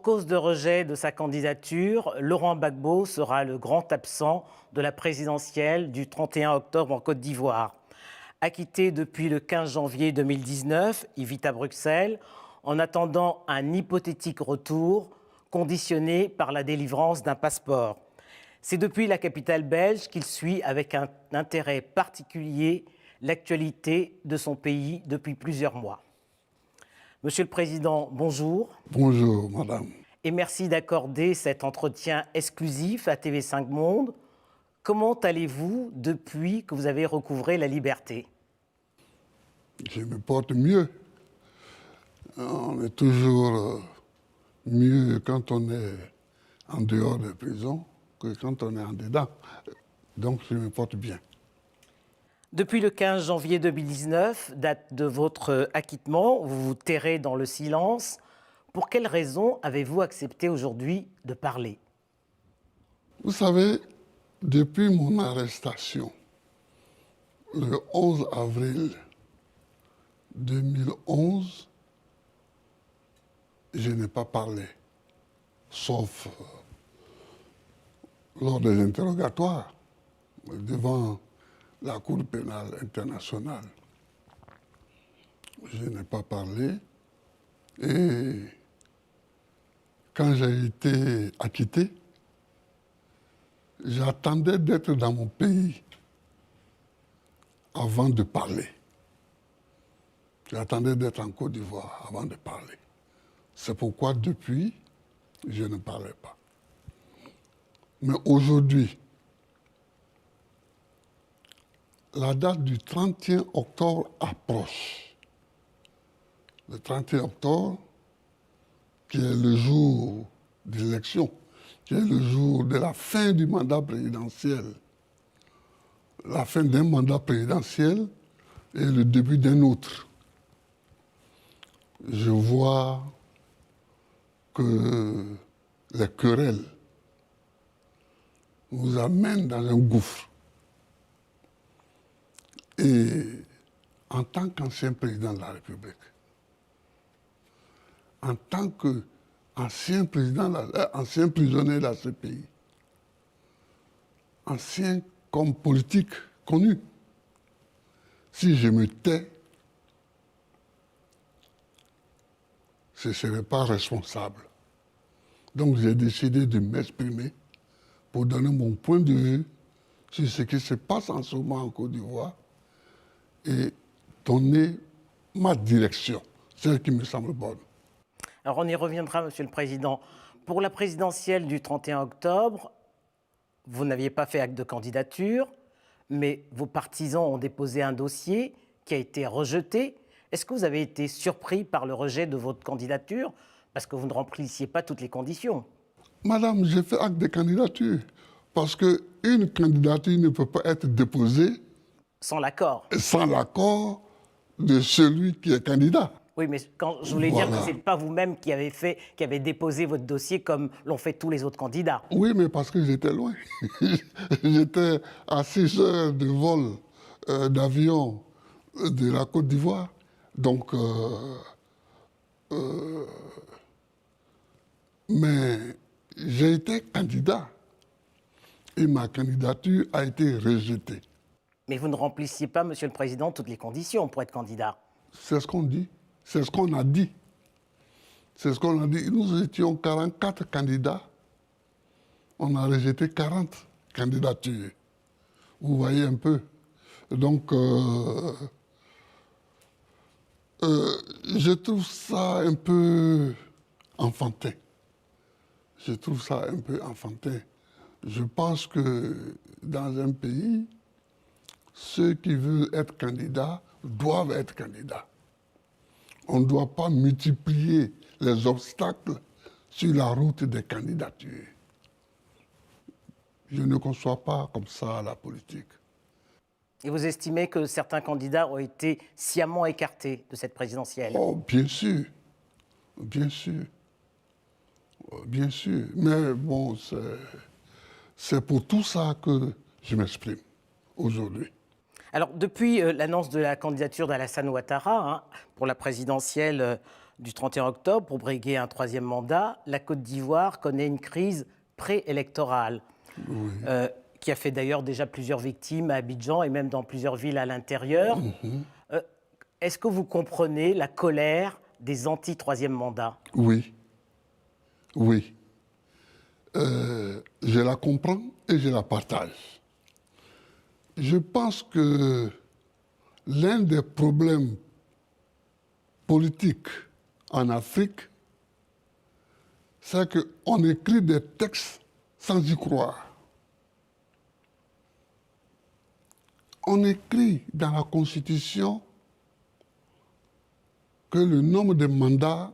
cause de rejet de sa candidature, Laurent Gbagbo sera le grand absent de la présidentielle du 31 octobre en Côte d'Ivoire. Acquitté depuis le 15 janvier 2019, il vit à Bruxelles en attendant un hypothétique retour conditionné par la délivrance d'un passeport. C'est depuis la capitale belge qu'il suit avec un intérêt particulier l'actualité de son pays depuis plusieurs mois. Monsieur le Président, bonjour. Bonjour, madame. Et merci d'accorder cet entretien exclusif à TV5 Monde. Comment allez-vous depuis que vous avez recouvré la liberté? Je me porte mieux. On est toujours mieux quand on est en dehors de prison que quand on est en dedans. Donc je me porte bien. Depuis le 15 janvier 2019, date de votre acquittement, vous vous tairez dans le silence. Pour quelles raisons avez-vous accepté aujourd'hui de parler? Vous savez, depuis mon arrestation, le 11 avril 2011, je n'ai pas parlé, sauf lors des interrogatoires devant la Cour pénale internationale. Je n'ai pas parlé et quand j'ai été acquitté, j'attendais d'être dans mon pays avant de parler. J'attendais d'être en Côte d'Ivoire avant de parler. C'est pourquoi depuis, je ne parlais pas. Mais aujourd'hui, la date du 31 octobre approche. Le 31 octobre, qui est le jour de l'élection, qui est le jour de la fin du mandat présidentiel. La fin d'un mandat présidentiel et le début d'un autre. Je vois que les querelles nous amènent dans un gouffre. Et en tant qu'ancien président de la République, en tant qu'ancien ancien prisonnier de la CPI, ancien comme politique connu, si je me tais, ce ne serait pas responsable. Donc j'ai décidé de m'exprimer pour donner mon point de vue sur ce qui se passe en ce moment en Côte d'Ivoire et donner ma direction, celle qui me semble bonne. Alors on y reviendra, Monsieur le Président. Pour la présidentielle du 31 octobre, vous n'aviez pas fait acte de candidature, mais vos partisans ont déposé un dossier qui a été rejeté. Est-ce que vous avez été surpris par le rejet de votre candidature parce que vous ne remplissiez pas toutes les conditions? Madame, j'ai fait acte de candidature parce qu'une candidature ne peut pas être déposée sans l'accord de celui qui est candidat. Oui, mais quand je voulais dire que ce n'est pas vous-même qui avez déposé votre dossier comme l'ont fait tous les autres candidats. Oui, mais parce que j'étais loin. J'étais à 6 heures de vol d'avion de la Côte d'Ivoire. Donc, mais j'ai été candidat et ma candidature a été rejetée. Mais vous ne remplissiez pas, Monsieur le Président, toutes les conditions pour être candidat. C'est ce qu'on dit. C'est ce qu'on a dit. C'est ce qu'on a dit. Nous étions 44 candidats. On a rejeté 40 candidatures. Vous voyez un peu. Donc, je trouve ça un peu enfantin. Je trouve ça un peu enfantin. Je pense que dans un pays, ceux qui veulent être candidats doivent être candidats. On ne doit pas multiplier les obstacles sur la route des candidatures. Je ne conçois pas comme ça la politique. Et vous estimez que certains candidats ont été sciemment écartés de cette présidentielle? Oh, bien sûr. Bien sûr. Bien sûr. Mais bon, c'est pour tout ça que je m'exprime aujourd'hui. Alors, depuis l'annonce de la candidature d'Alassane Ouattara pour la présidentielle du 31 octobre, pour briguer un troisième mandat, la Côte d'Ivoire connaît une crise préélectorale, qui a fait d'ailleurs déjà plusieurs victimes à Abidjan et même dans plusieurs villes à l'intérieur. Est-ce que vous comprenez la colère des anti-troisième mandat? Oui, oui. Je la comprends et je la partage. Je pense que l'un des problèmes politiques en Afrique, c'est qu'on écrit des textes sans y croire. On écrit dans la Constitution que le nombre de mandats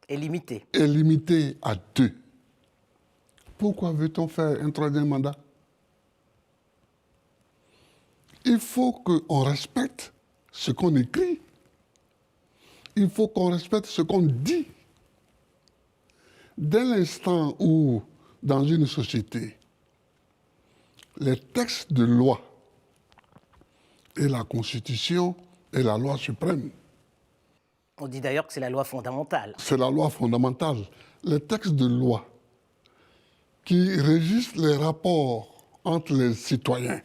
Est limité. est limité à 2. Pourquoi veut-on faire un troisième mandat? Il faut qu'on respecte ce qu'on écrit. Il faut qu'on respecte ce qu'on dit. Dès l'instant où, dans une société, les textes de loi et la Constitution est la loi suprême. On dit d'ailleurs que c'est la loi fondamentale. C'est la loi fondamentale. Les textes de loi qui régissent les rapports entre les citoyens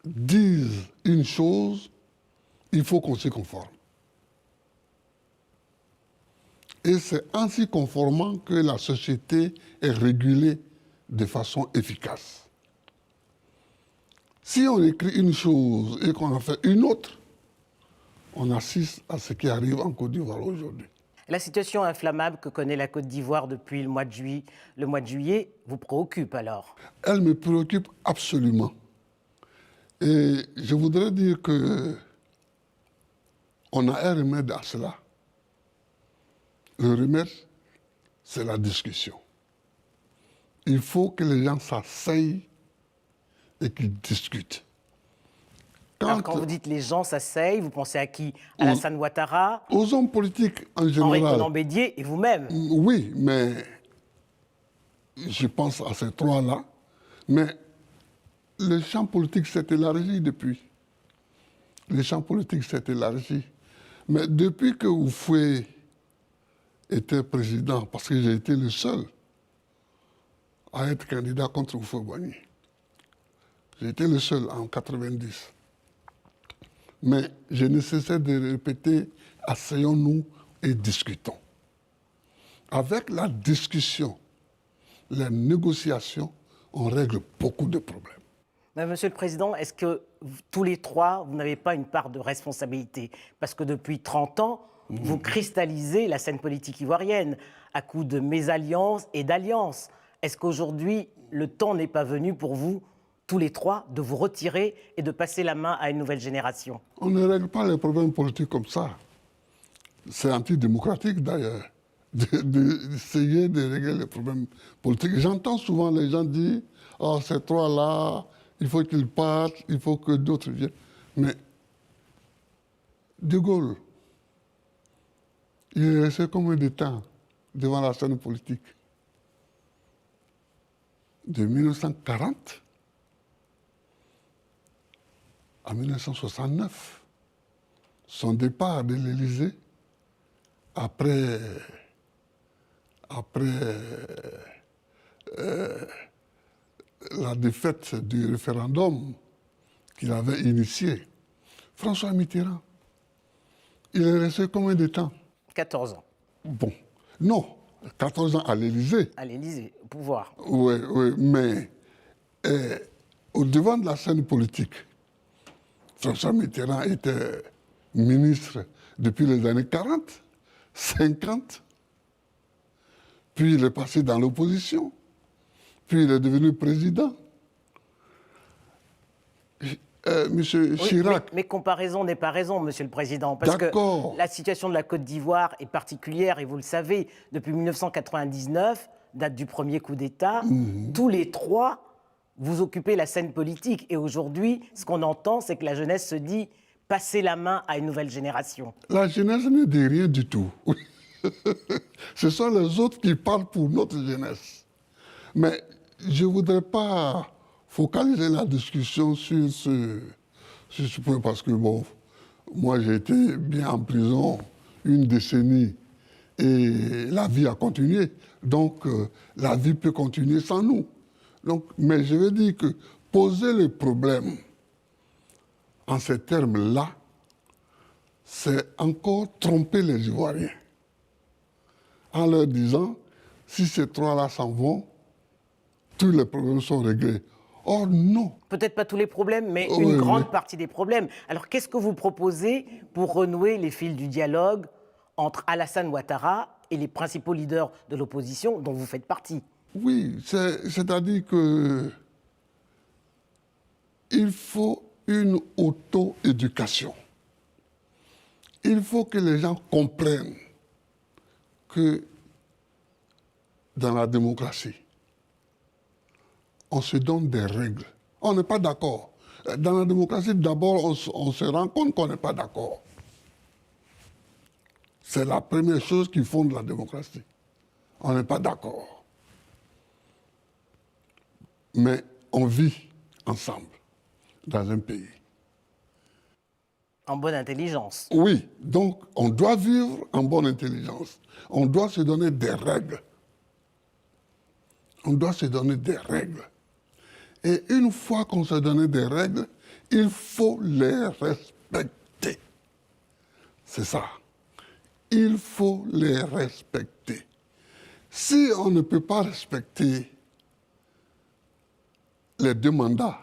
disent une chose, il faut qu'on s'y conforme. Et c'est en s'y conformant que la société est régulée de façon efficace. Si on écrit une chose et qu'on en fait une autre, on assiste à ce qui arrive en Côte d'Ivoire aujourd'hui. La situation inflammable que connaît la Côte d'Ivoire depuis le mois de juillet vous préoccupe alors? Elle me préoccupe absolument. Et je voudrais dire que on a un remède à cela. Le remède, c'est la discussion. Il faut que les gens s'asseyent et qu'ils discutent. Alors quand vous dites les gens s'asseyent, vous pensez à qui? Alassane Ouattara, aux hommes politiques en général. Henri Konan Bédié et vous-même? Oui, mais je pense à ces trois-là. Mais le champ politique s'est élargi depuis. Le champ politique s'est élargi. Mais depuis que Oufoué était président, parce que j'ai été le seul à être candidat contre Oufoué-Boigny. J'ai été le seul en 90. Mais je ne cessais de répéter, asseyons-nous et discutons. Avec la discussion, la négociation, on règle beaucoup de problèmes. Mais Monsieur le Président, est-ce que tous les trois, vous n'avez pas une part de responsabilité? Parce que depuis 30 ans, vous cristallisez la scène politique ivoirienne à coups de mésalliances et d'alliances. Est-ce qu'aujourd'hui, le temps n'est pas venu pour vous, tous les trois, de vous retirer et de passer la main à une nouvelle génération? On ne règle pas les problèmes politiques comme ça. C'est antidémocratique d'ailleurs, d'essayer de régler les problèmes politiques. J'entends souvent les gens dire « Oh, ces trois-là, il faut qu'ils partent, il faut que d'autres viennent. » Mais De Gaulle, il est resté combien de temps devant la scène politique? De 1940 à 1969. Son départ de l'Élysée, après la défaite du référendum qu'il avait initié, François Mitterrand, il est resté combien de temps? 14 ans. Bon, non, 14 ans à l'Élysée. À l'Élysée, au pouvoir. Oui, oui, mais au devant de la scène politique, François Mitterrand était ministre depuis les années 40, 50, puis il est passé dans l'opposition, puis il est devenu président. Monsieur Chirac... Mais comparaison n'est pas raison, Monsieur le Président, parce que la situation de la Côte d'Ivoire est particulière, et vous le savez, depuis 1999, date du premier coup d'État, tous les trois, vous occupez la scène politique. Et aujourd'hui, ce qu'on entend, c'est que la jeunesse se dit « passer la main à une nouvelle génération ». La jeunesse ne dit rien du tout. Ce sont les autres qui parlent pour notre jeunesse. Mais je ne voudrais pas focaliser la discussion sur ce point, parce que, bon, moi, j'ai été bien en prison une décennie et la vie a continué. Donc, la vie peut continuer sans nous. Donc, mais je veux dire que poser le problème en ces termes-là, c'est encore tromper les Ivoiriens en leur disant, si ces trois-là s'en vont, tous les problèmes sont réglés. Or, non. Peut-être pas tous les problèmes, mais une grande partie des problèmes. Alors, qu'est-ce que vous proposez pour renouer les fils du dialogue entre Alassane Ouattara et les principaux leaders de l'opposition dont vous faites partie? Oui, c'est-à-dire que il faut une auto-éducation. Il faut que les gens comprennent que dans la démocratie, on se donne des règles. On n'est pas d'accord. Dans la démocratie, d'abord, on se rend compte qu'on n'est pas d'accord. C'est la première chose qui fonde la démocratie. On n'est pas d'accord. Mais on vit ensemble dans un pays. En bonne intelligence. Oui, donc on doit vivre en bonne intelligence. On doit se donner des règles. On doit se donner des règles. Et une fois qu'on se donne des règles, il faut les respecter. C'est ça. Il faut les respecter. Si on ne peut pas respecter les deux mandats,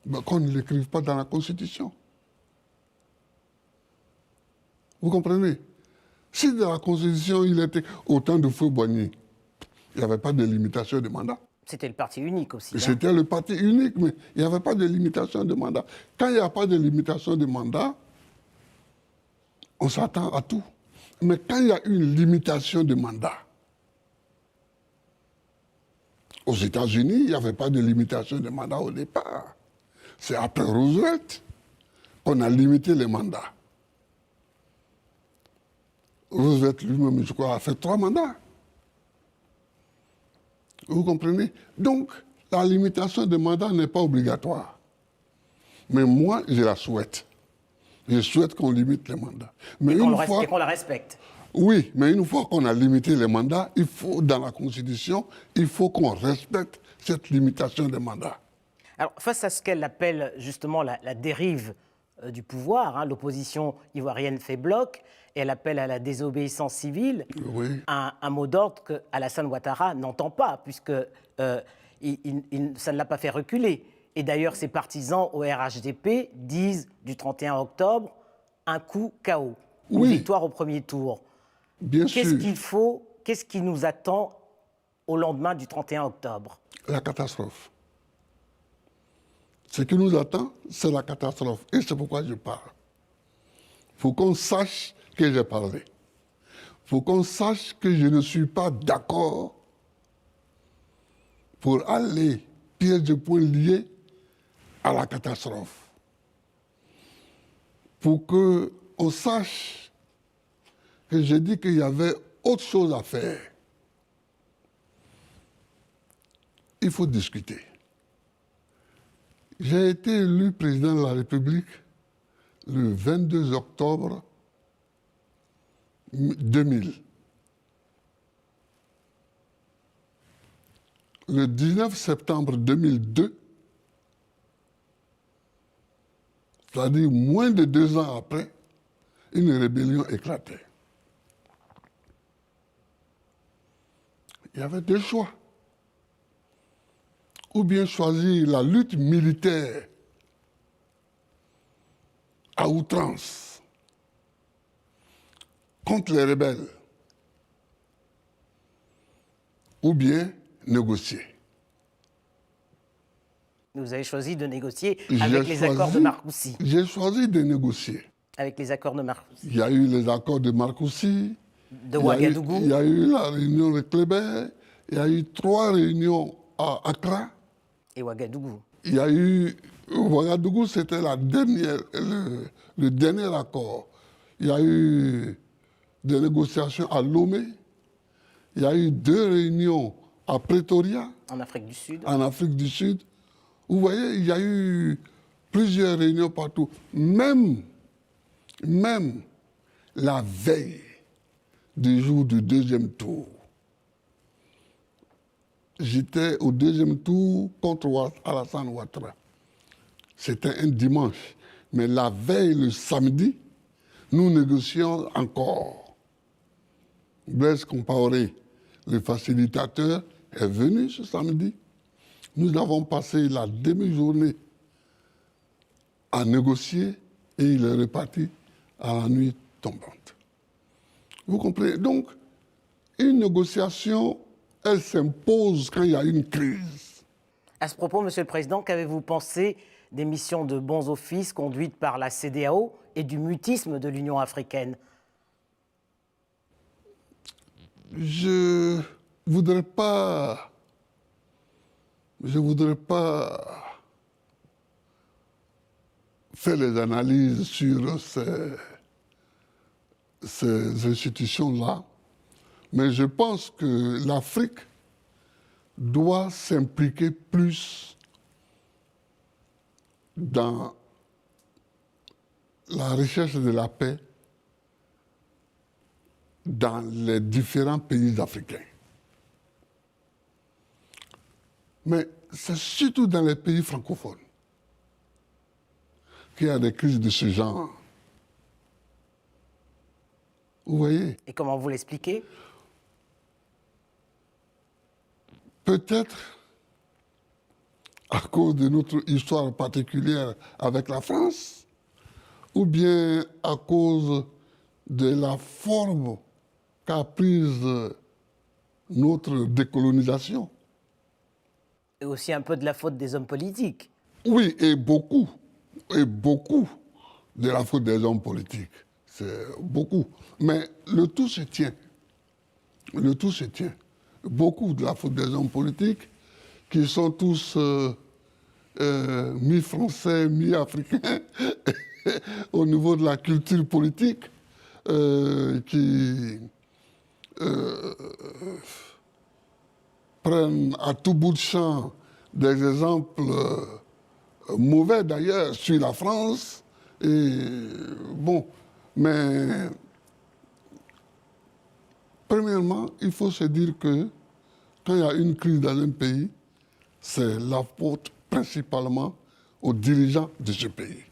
ben qu'on ne l'écrive pas dans la Constitution. Vous comprenez? Si dans la Constitution, il était autant de Feu-Boigny, il n'y avait pas de limitation de mandat. C'était le parti unique aussi. Hein. C'était le parti unique, mais il n'y avait pas de limitation de mandat. Quand il n'y a pas de limitation de mandat, on s'attend à tout. Mais quand il y a une limitation de mandat, aux États-Unis, il n'y avait pas de limitation de mandat au départ. C'est après Roosevelt qu'on a limité les mandats. Roosevelt lui-même, je crois, a fait 3 mandats. Vous comprenez? Donc, la limitation de mandat n'est pas obligatoire. Mais moi, je la souhaite. Je souhaite qu'on limite les mandats. Mais et qu'on la respecte. Oui, mais une fois qu'on a limité les mandats, il faut, dans la Constitution, il faut qu'on respecte cette limitation des mandats. Alors, face à ce qu'elle appelle justement la dérive du pouvoir, hein, l'opposition ivoirienne fait bloc, et elle appelle à la désobéissance civile, oui. un mot d'ordre que Alassane Ouattara n'entend pas, puisque ça ne l'a pas fait reculer. Et d'ailleurs, ses partisans au RHDP disent du 31 octobre, un coup KO, une victoire au premier tour. Bien sûr. Qu'est-ce qu'il faut, qu'est-ce qui nous attend au lendemain du 31 octobre? La catastrophe. Ce qui nous attend, c'est la catastrophe. Et c'est pourquoi je parle. Il faut qu'on sache que j'ai parlé. Il faut qu'on sache que je ne suis pas d'accord pour aller pièce de point lié à la catastrophe. Pour qu'on sache que j'ai dit qu'il y avait autre chose à faire. Il faut discuter. J'ai été élu président de la République le 22 octobre 2000. Le 19 septembre 2002, c'est-à-dire moins de 2 ans après, une rébellion éclatait. Il y avait 2 choix. Ou bien choisir la lutte militaire à outrance contre les rebelles, ou bien négocier. Vous avez choisi de négocier avec les accords de Marcoussis. J'ai choisi de négocier. Avec les accords de Marcoussis. Il y a eu les accords de Marcoussis. De Ouagadougou. Il y a eu la réunion de Kléber. Il y a eu 3 réunions à Accra. Et Ouagadougou. Il y a eu... Ouagadougou, c'était la dernière, le dernier accord. Il y a eu des négociations à Lomé. Il y a eu 2 réunions à Pretoria, En Afrique du Sud. en Afrique du Sud. Vous voyez, il y a eu plusieurs réunions partout. Même la veille du jour du deuxième tour, j'étais au deuxième tour contre Alassane Ouattara. C'était un dimanche. Mais la veille, le samedi, nous négocions encore. Blaise Compaoré, le facilitateur, est venu ce samedi. Nous avons passé la demi-journée à négocier et il est reparti à la nuit tombante. Vous comprenez? Donc, une négociation, elle s'impose quand il y a une crise. À ce propos, Monsieur le Président, qu'avez-vous pensé des missions de bons offices conduites par la CEDEAO et du mutisme de l'Union africaine? Je voudrais pas faire les analyses sur ces institutions-là, mais je pense que l'Afrique doit s'impliquer plus dans la recherche de la paix dans les différents pays africains. Mais c'est surtout dans les pays francophones qu'il y a des crises de ce genre. Vous voyez? Et comment vous l'expliquez? Peut-être à cause de notre histoire particulière avec la France, ou bien à cause de la forme qu'a prise notre décolonisation. Et aussi un peu de la faute des hommes politiques. Oui, et beaucoup de la faute des hommes politiques. C'est beaucoup. Mais le tout se tient. Le tout se tient. Beaucoup de la faute des hommes politiques qui sont tous mi-français, mi-africains au niveau de la culture politique qui prennent à tout bout de champ des exemples mauvais d'ailleurs sur la France. Et bon, mais premièrement, il faut se dire que quand il y a une crise dans un pays, c'est la faute principalement aux dirigeants de ce pays.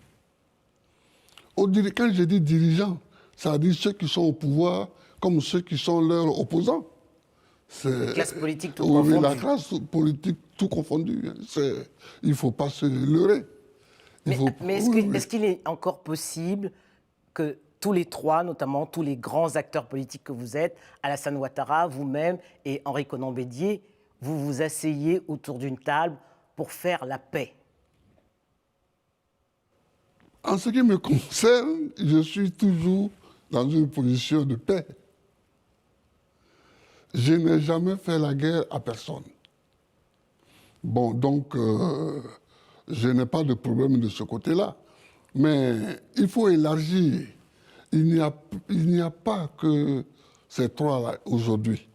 Quand je dis dirigeants, ça veut dire ceux qui sont au pouvoir comme ceux qui sont leurs opposants. La classe politique tout confondue. confondue. La classe politique tout confondue. Il ne faut pas se leurrer. Mais est-ce qu'il est encore possible que tous les trois, notamment tous les grands acteurs politiques que vous êtes, Alassane Ouattara, vous-même et Henri Konan Bédié, vous vous asseyez autour d'une table pour faire la paix? En ce qui me concerne, je suis toujours dans une position de paix. Je n'ai jamais fait la guerre à personne. Bon, donc, je n'ai pas de problème de ce côté-là. Mais il faut élargir. Il n'y a pas que ces trois-là aujourd'hui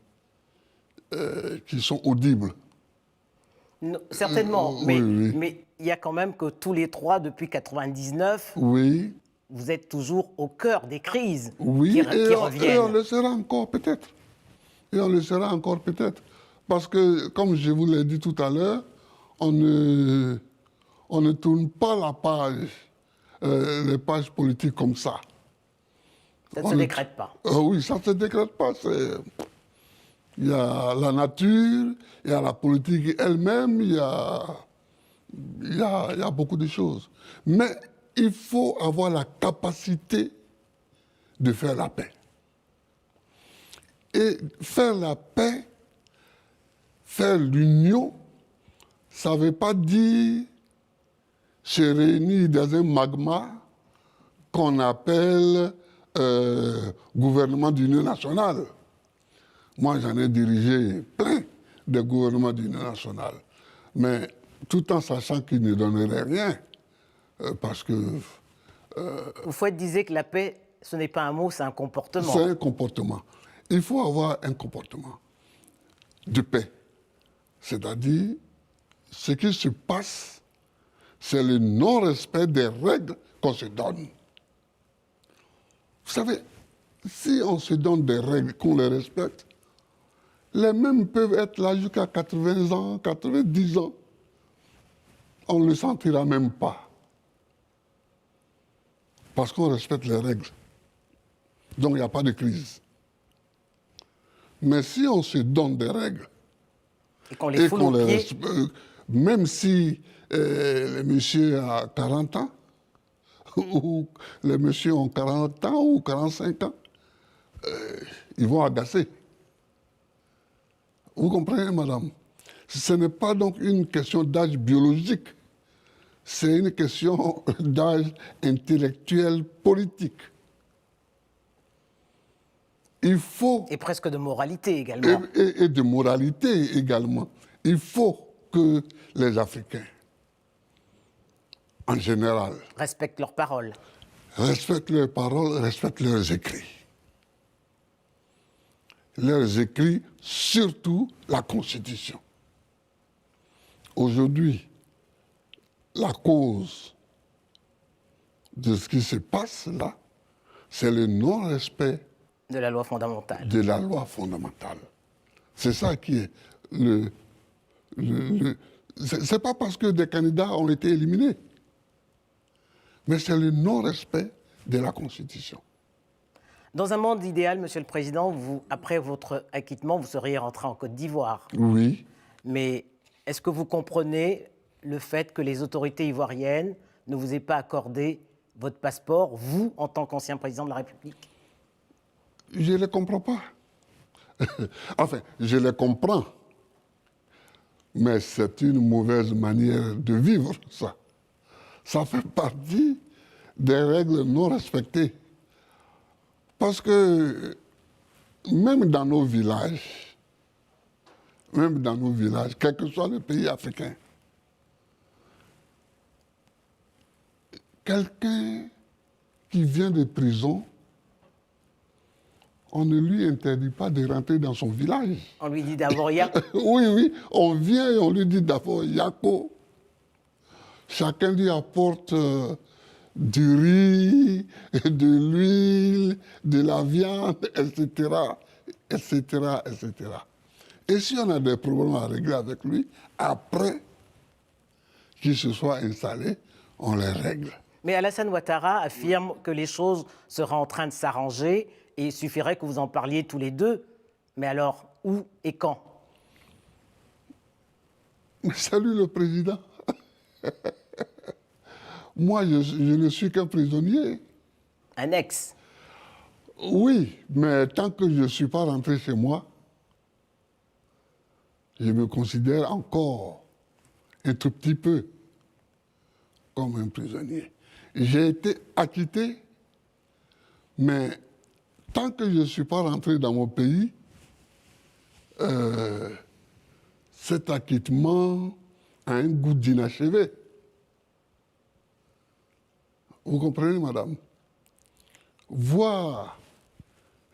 qui sont audibles. Non, certainement, oui. mais il y a quand même que tous les trois, depuis 1999, oui. vous êtes toujours au cœur des crises oui, qui et reviennent. on le sera encore peut-être. Et on le sera encore peut-être. Parce que, comme je vous l'ai dit tout à l'heure, on ne tourne pas la page, les pages politiques comme ça. Ça ne se décrète pas. Oui, ça ne se décrète pas. Il y a la nature, il y a la politique elle-même, il y a beaucoup de choses. Mais il faut avoir la capacité de faire la paix. Et faire la paix, faire l'union, ça ne veut pas dire se réunir dans un magma qu'on appelle gouvernement d'union nationale. Moi, j'en ai dirigé plein de gouvernements d'union nationale. Mais tout en sachant qu'ils ne donneraient rien. Parce que... Fouette disait que la paix, ce n'est pas un mot, c'est un comportement. C'est un comportement. Il faut avoir un comportement de paix. C'est-à-dire, ce qui se passe, c'est le non-respect des règles qu'on se donne. Vous savez, si on se donne des règles, qu'on les respecte, les mêmes peuvent être là jusqu'à 80 ans, 90 ans. On ne le sentira même pas. Parce qu'on respecte les règles. Donc il n'y a pas de crise. Mais si on se donne des règles, et qu'on les foule aux pieds, respecte, même si les messieurs ont 40 ans, ou les messieurs ont 40 ans ou 45 ans, ils vont agacer. Vous comprenez, madame? Ce n'est pas donc une question d'âge biologique, c'est une question d'âge intellectuel politique. Il faut... Et presque de moralité également. Et de moralité également. Il faut que les Africains, en général, Respectent leurs paroles. respectent leurs paroles, respectent leurs écrits. Leurs écrits, surtout la Constitution. Aujourd'hui, la cause de ce qui se passe là, c'est le non-respect De la loi fondamentale. de la loi fondamentale. C'est ça qui est c'est pas parce que des candidats ont été éliminés, mais c'est le non-respect de la Constitution. Dans un monde idéal, Monsieur le Président, vous, après votre acquittement, vous seriez rentré en Côte d'Ivoire. Oui. Mais est-ce que vous comprenez le fait que les autorités ivoiriennes ne vous aient pas accordé votre passeport, vous, en tant qu'ancien président de la République? Je ne les comprends pas. Enfin, je les comprends. Mais c'est une mauvaise manière de vivre, ça. Ça fait partie des règles non respectées. Parce que même dans nos villages, quel que soit le pays africain, quelqu'un qui vient de prison, on ne lui interdit pas de rentrer dans son village. On lui dit d'abord Yako. Oui, on vient et on lui dit d'abord Yako. Chacun lui apporte du riz, de l'huile, de la viande, etc., etc., etc. Et si on a des problèmes à régler avec lui, après qu'il se soit installé, on les règle. Mais Alassane Ouattara affirme que les choses seraient en train de s'arranger et il suffirait que vous en parliez tous les deux. Mais alors, où et quand? Salut le président. Moi, je ne suis qu'un prisonnier. Un ex. Oui, mais tant que je ne suis pas rentré chez moi, je me considère encore un tout petit peu comme un prisonnier. J'ai été acquitté, mais tant que je ne suis pas rentré dans mon pays, cet acquittement a un goût d'inachevé. Vous comprenez, madame? Voir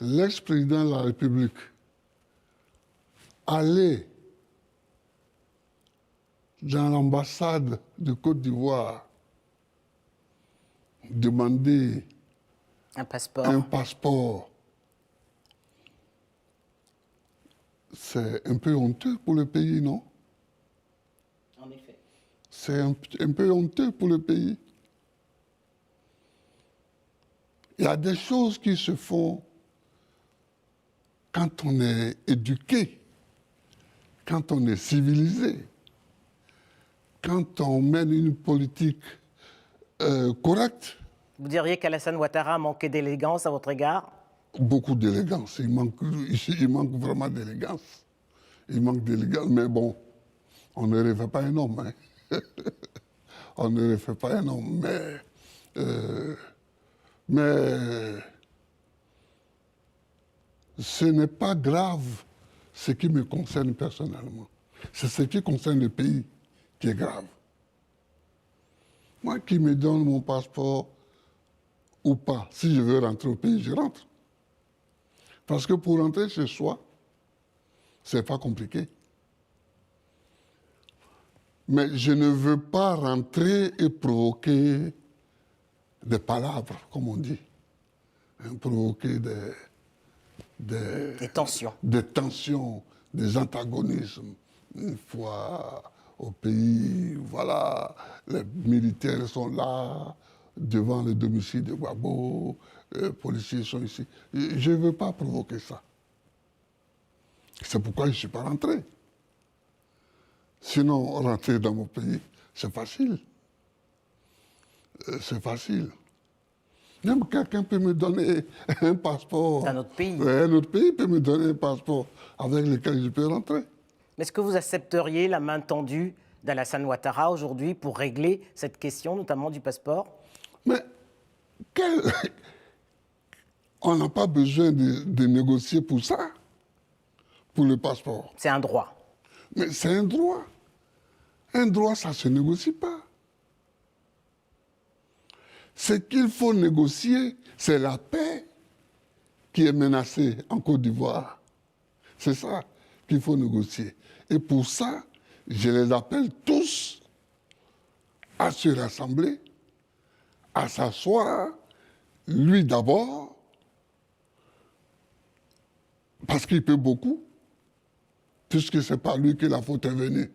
l'ex-président de la République aller dans l'ambassade de Côte d'Ivoire demander Un passeport. un passeport, c'est un peu honteux pour le pays, non? En effet. C'est un peu honteux pour le pays. Il y a des choses qui se font quand on est éduqué, quand on est civilisé, quand on mène une politique correcte. Vous diriez qu'Alassane Ouattara manquait d'élégance à votre égard? Beaucoup d'élégance. Il manque vraiment d'élégance. Il manque d'élégance, mais bon, on ne refait pas un homme. Hein. On ne refait pas un homme, mais ce n'est pas grave ce qui me concerne personnellement. C'est ce qui concerne le pays qui est grave. Moi qui me donne mon passeport ou pas, si je veux rentrer au pays, je rentre. Parce que pour rentrer chez soi, c'est pas compliqué. Mais je ne veux pas rentrer et provoquer des palabres, comme on dit. Provoquer Des tensions. des tensions, des antagonismes. Une fois au pays, voilà, les militaires sont là, devant le domicile de Gbagbo, les policiers sont ici. Je ne veux pas provoquer ça. C'est pourquoi je ne suis pas rentré. Sinon, rentrer dans mon pays, c'est facile. C'est facile. Même quelqu'un peut me donner un passeport. C'est un autre pays. Un autre pays peut me donner un passeport avec lequel je peux rentrer. Mais est-ce que vous accepteriez la main tendue d'Alassane Ouattara aujourd'hui pour régler cette question, notamment du passeport? Mais on n'a pas besoin de négocier pour ça, pour le passeport. C'est un droit. Mais c'est un droit. Un droit, ça ne se négocie pas. Ce qu'il faut négocier, c'est la paix qui est menacée en Côte d'Ivoire. C'est ça qu'il faut négocier. Et pour ça, je les appelle tous à se rassembler, à s'asseoir, lui d'abord, parce qu'il peut beaucoup, puisque ce n'est pas lui que la faute est venue.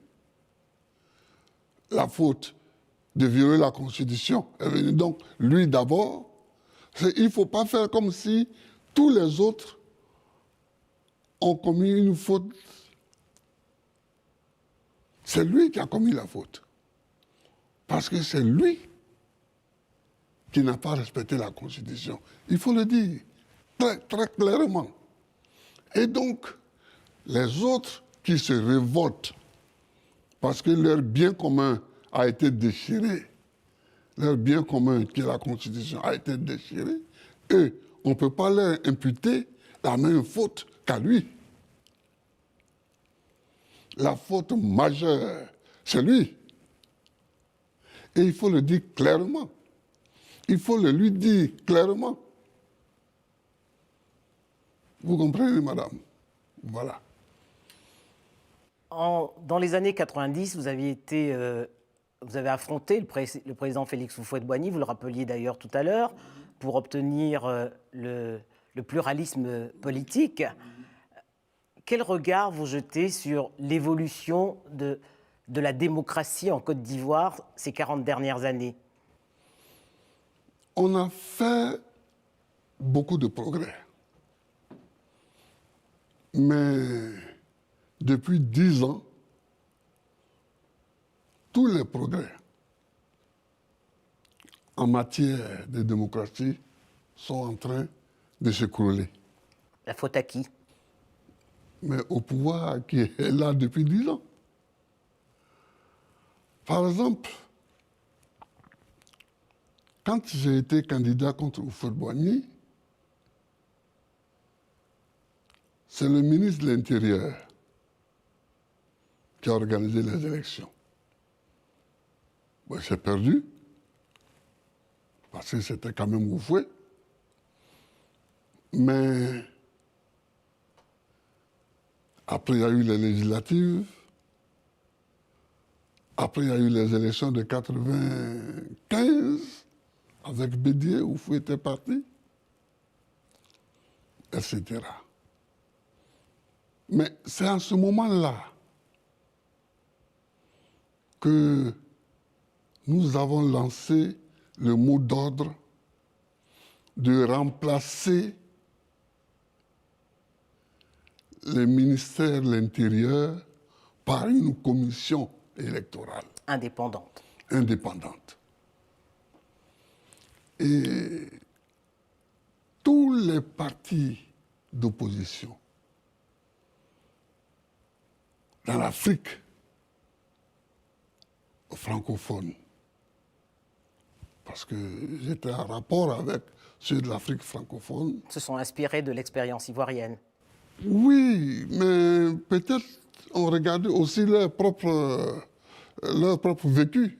La faute de violer la Constitution est venue. Donc, lui d'abord, il ne faut pas faire comme si tous les autres ont commis une faute. C'est lui qui a commis la faute. Parce que c'est lui qui n'a pas respecté la Constitution. Il faut le dire très, très clairement. Et donc, les autres qui se révoltent parce que leur bien commun a été déchiré, leur bien commun qui est la Constitution a été déchiré, eux, on ne peut pas leur imputer la même faute qu'à lui. La faute majeure, c'est lui. Et il faut le dire clairement. Il faut le lui dire clairement. Vous comprenez, madame? Voilà. Dans les années 90, vous avez affronté le président Félix Houphouët-Boigny, vous le rappeliez d'ailleurs tout à l'heure, pour obtenir le pluralisme politique. Quel regard vous jetez sur l'évolution de la démocratie en Côte d'Ivoire ces 40 dernières années? On a fait beaucoup de progrès. Mais depuis 10 ans, tous les progrès en matière de démocratie sont en train de s'écrouler. La faute à qui? Mais au pouvoir qui est là depuis 10 ans. Par exemple, quand j'ai été candidat contre Houphouët-Boigny, c'est le ministre de l'Intérieur qui a organisé les élections. Bon, j'ai perdu, parce que c'était quand même Houphouët. Mais après, il y a eu les législatives. Après, il y a eu les élections de 1995, avec Bédier, Houphouët était parti, etc. Mais c'est à ce moment-là que nous avons lancé le mot d'ordre de remplacer le ministère de l'Intérieur par une commission électorale. Indépendante. Indépendante. Et tous les partis d'opposition dans l'Afrique francophone, parce que j'étais en rapport avec ceux de l'Afrique francophone. Se sont inspirés de l'expérience ivoirienne. Oui, mais peut-être on regardait aussi leur propre vécu.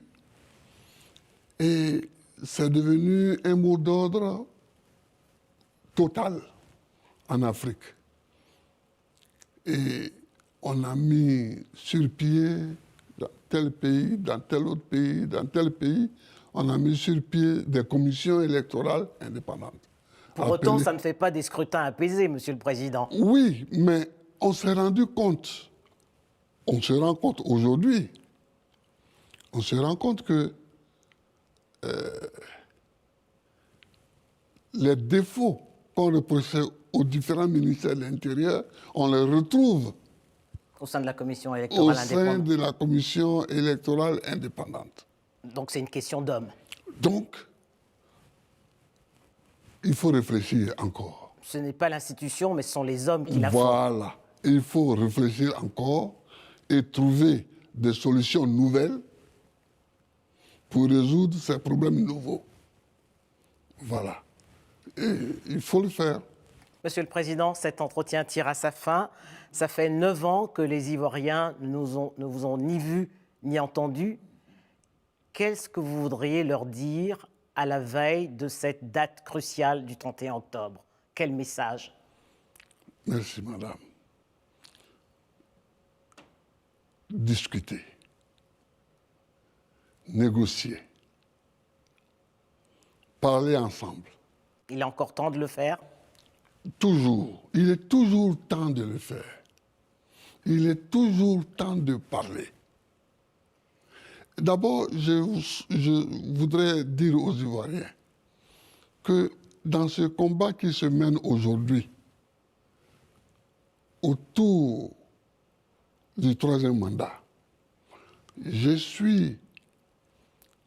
Et c'est devenu un mot d'ordre total en Afrique. Et on a mis sur pied tel pays, dans tel autre pays, dans tel pays, on a mis sur pied des commissions électorales indépendantes. Pour autant, ça ne fait pas des scrutins apaisés, Monsieur le Président. Oui, mais on s'est rendu compte, on se rend compte aujourd'hui, on se rend compte que les défauts qu'on reprochait aux différents ministères de l'Intérieur, on les retrouve Au sein de la commission au électorale sein indépendante. de la commission électorale indépendante. Donc c'est une question d'hommes. Donc, il faut réfléchir encore. Ce n'est pas l'institution, mais ce sont les hommes qui la font. Voilà. Il faut réfléchir encore et trouver des solutions nouvelles pour résoudre ces problèmes nouveaux. Voilà. Et il faut le faire. Monsieur le Président, cet entretien tire à sa fin. Ça fait 9 ans que les Ivoiriens ne vous ont ni vu ni entendu. Qu'est-ce que vous voudriez leur dire à la veille de cette date cruciale du 31 octobre? Quel message? Merci, madame. Discuter, négocier, parler ensemble. Il est encore temps de le faire? Toujours. Il est toujours temps de le faire. Il est toujours temps de parler. D'abord, je voudrais dire aux Ivoiriens que dans ce combat qui se mène aujourd'hui autour du troisième mandat, je suis,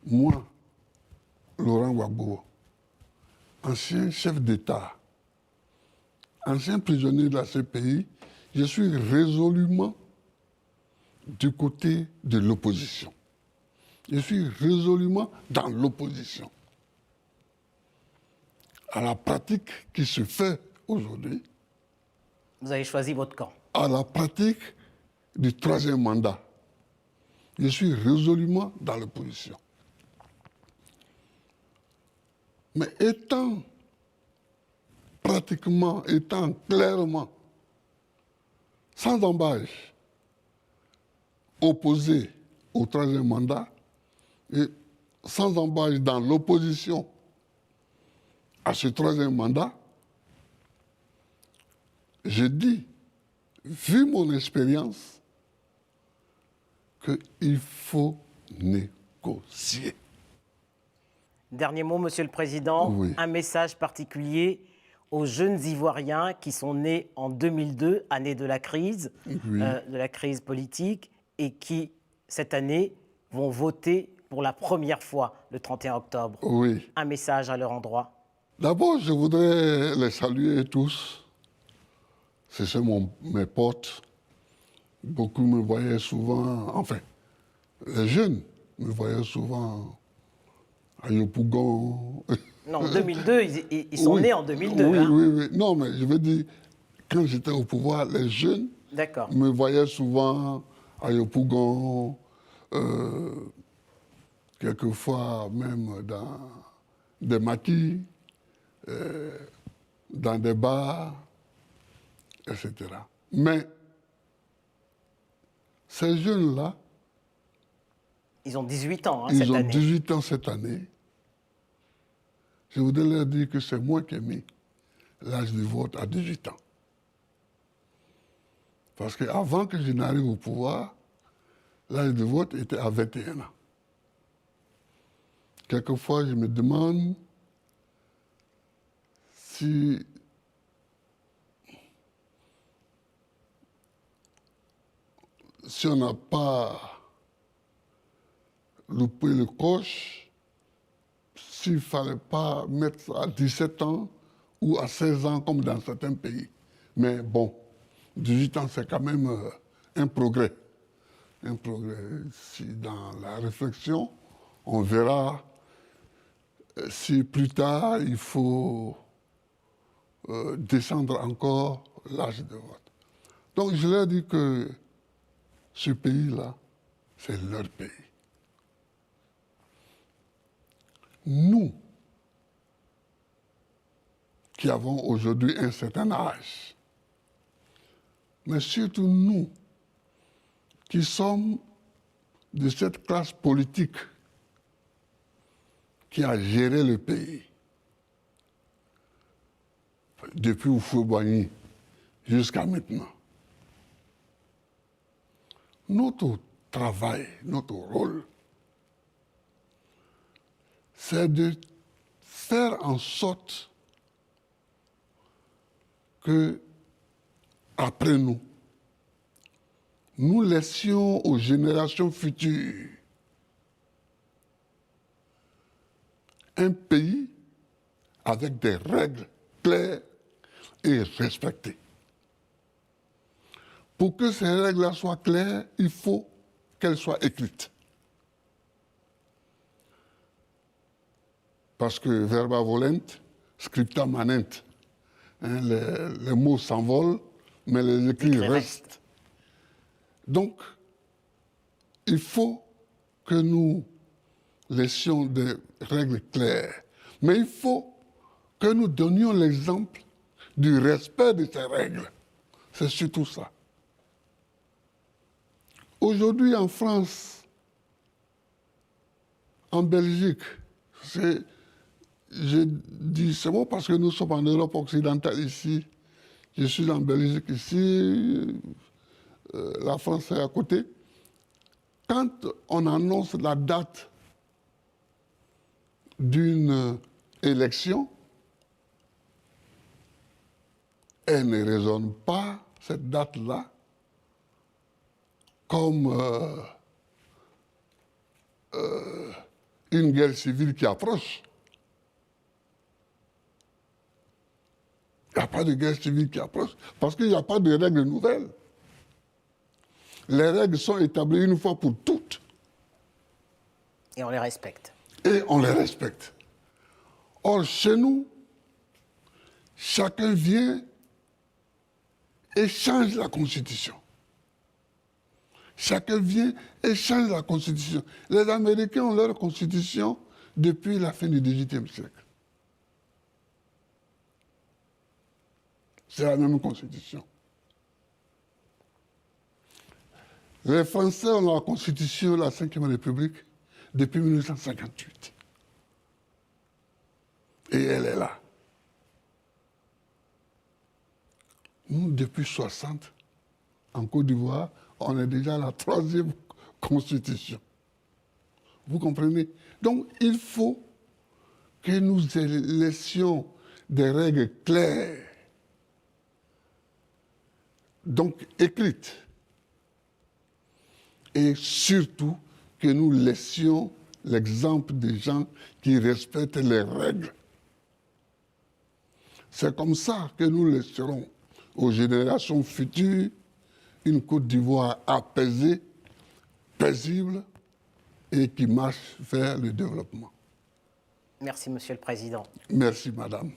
moi, Laurent Gbagbo, ancien chef d'État, ancien prisonnier de la CPI, je suis résolument du côté de l'opposition. Je suis résolument dans l'opposition à la pratique qui se fait aujourd'hui. Vous avez choisi votre camp. À la pratique du troisième mandat. Je suis résolument dans l'opposition. Mais étant clairement, sans embâche, opposé au troisième mandat et sans embâche dans l'opposition à ce troisième mandat, je dis, vu mon expérience, qu'il faut négocier. Dernier mot, Monsieur le Président. Oui. Un message particulier aux jeunes Ivoiriens qui sont nés en 2002, année de la crise politique, et qui, cette année, vont voter pour la première fois le 31 octobre. Oui. Un message à leur endroit. D'abord, je voudrais les saluer tous. Ce sont mes potes. Beaucoup me voyaient souvent, enfin, les jeunes me voyaient souvent à Yopougon. Non, en 2002, ils sont Oui. nés en 2002. Oui, hein. oui, oui. Non, mais je veux dire, quand j'étais au pouvoir, les jeunes D'accord. me voyaient souvent à Yopougon, quelquefois même dans des maquis, dans des bars, etc. Mais ces jeunes-là, Ils ont 18 ans cette ils ont année. 18 ans cette année. Je voudrais leur dire que c'est moi qui ai mis l'âge de vote à 18 ans. Parce qu'avant que je n'arrive au pouvoir, l'âge de vote était à 21 ans. Quelquefois, je me demande si on n'a pas loupé le coche, s'il ne fallait pas mettre ça à 17 ans ou à 16 ans comme dans certains pays. Mais bon, 18 ans, c'est quand même un progrès. Un progrès. Si dans la réflexion, on verra si plus tard il faut descendre encore l'âge de vote. Donc je leur dis que ce pays-là, c'est leur pays. Nous, qui avons aujourd'hui un certain âge, mais surtout nous, qui sommes de cette classe politique qui a géré le pays depuis Houphouët-Boigny jusqu'à maintenant. Notre travail, notre rôle, c'est de faire en sorte que, après nous, nous laissions aux générations futures un pays avec des règles claires et respectées. Pour que ces règles-là soient claires, il faut qu'elles soient écrites. Parce que verba volent, scripta manent. Hein, les mots s'envolent, mais les écrits restent. Donc, il faut que nous laissions des règles claires. Mais il faut que nous donnions l'exemple du respect de ces règles. C'est surtout ça. Aujourd'hui, en France, en Belgique, je dis c'est bon parce que nous sommes en Europe occidentale ici. Je suis en Belgique ici, la France est à côté. Quand on annonce la date d'une élection, elle ne résonne pas, cette date-là, comme une guerre civile qui approche. Il n'y a pas de guerre civile qui approche, parce qu'il n'y a pas de règles nouvelles. Les règles sont établies une fois pour toutes. Et on les respecte. Et on les respecte. Or, chez nous, chacun vient et change la Constitution. Chacun vient et change la Constitution. Les Américains ont leur Constitution depuis la fin du XVIIIe siècle. C'est la même Constitution. Les Français ont la Constitution de la Ve République depuis 1958. Et elle est là. Nous, depuis 1960, en Côte d'Ivoire, on est déjà à la 3e Constitution. Vous comprenez? Donc, il faut que nous laissions des règles claires, donc écrites, et surtout que nous laissions l'exemple des gens qui respectent les règles. C'est comme ça que nous laisserons aux générations futures une Côte d'Ivoire apaisée, paisible et qui marche vers le développement. Merci, Monsieur le Président. Merci, Madame.